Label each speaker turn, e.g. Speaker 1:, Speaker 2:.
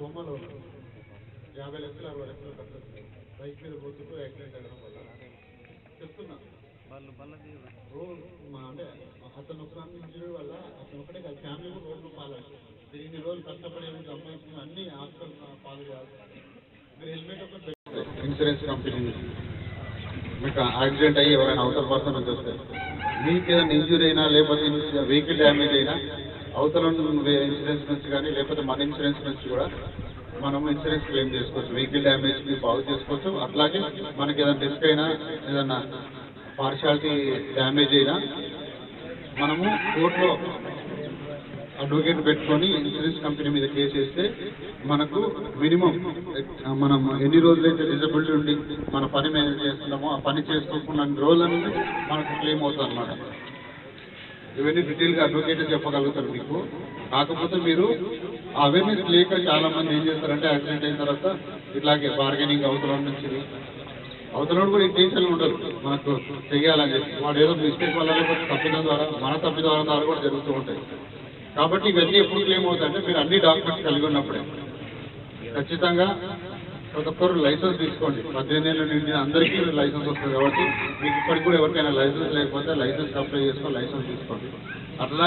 Speaker 1: బొమ్మలో 50 లక్షలు 60 లక్షలు కట్టొచ్చు బైక్ మీద పోతుంటూ యాక్సిడెంట్ అవ్వడం వల్ల చెప్తున్నా అంటే అతను ఒక ఇంజరీ వల్ల అతను ఒకటే కాదు ఫ్యామిలీ కూడా రోడ్డు పాలవుతుంది. మీరు ఇన్ని రోజులు కష్టపడి సంపాదించిన అన్ని హాస్పిటల్ పాలు కాదు. మీరు హెల్మెట్ ఒకటి ఇన్సూరెన్స్ కంపెనీ మీకు యాక్సిడెంట్ అయ్యి ఎవరైనా అవతల పర్సన్ నుంచి వస్తే మీకు ఏదైనా ఇంజూరీ అయినా లేకపోతే వెహికల్ డ్యామేజ్ అయినా అవతల ఇన్సూరెన్స్ నుంచి కానీ లేకపోతే మన ఇన్సూరెన్స్ నుంచి కూడా మనం ఇన్సూరెన్స్ క్లెయిమ్ చేసుకోవచ్చు. వెహికల్ డ్యామేజ్కి బాగు చేసుకోవచ్చు. అట్లాగే మనకి ఏదైనా రిస్క్ అయినా ఏదన్నా పార్షాలిటీ డ్యామేజ్ అయినా మనము కోర్టులో అడ్వకేట్ పెట్టుకొని ఇన్సూరెన్స్ కంపెనీ మీద కేసు వేస్తే మనకు మినిమం మనం ఎన్ని రోజులైతే డిజబిలిటీ ఉండి మన పని మీద చేస్తున్నామో ఆ పని చేసుకోకుండా రోజుల నుండి మనకు క్లెయిమ్ అవుతుంది అన్నమాట. ఇవన్నీ డీటెయిల్గా అడ్వకేట్ చెప్పగలుగుతారు మీకు. కాకపోతే మీరు అవేర్నెస్ లేక చాలా మంది ఏం చేస్తారంటే యాక్సిడెంట్ అయిన తర్వాత ఇట్లాగే బార్గెనింగ్ అవతల నుంచి అవతల కూడా ఇంటెన్షన్ ఉండదు మనకు చెయ్యాలని చెప్పి వాడు ఏదో మిస్టేక్ వల్ల లేకపోతే తప్పిదం ద్వారా మన తప్పిదం ద్వారా కూడా జరుగుతూ ఉంటాయి. కాబట్టి ఇవన్నీ ఎప్పుడు క్లెయిమ్ అవుతాయంటే మీరు అన్ని డాక్యుమెంట్స్ కలిగి ఉన్నప్పుడే. ఖచ్చితంగా ప్రతి ఒక్కరు లైసెన్స్ తీసుకోండి. 18 ఏళ్ళ నుండి అందరికీ లైసెన్స్ వస్తుంది కాబట్టి మీకు ఇప్పటికి కూడా ఎవరికైనా లైసెన్స్ లేకపోతే లైసెన్స్ అప్లై చేసుకొని లైసెన్స్ తీసుకోండి. అట్లా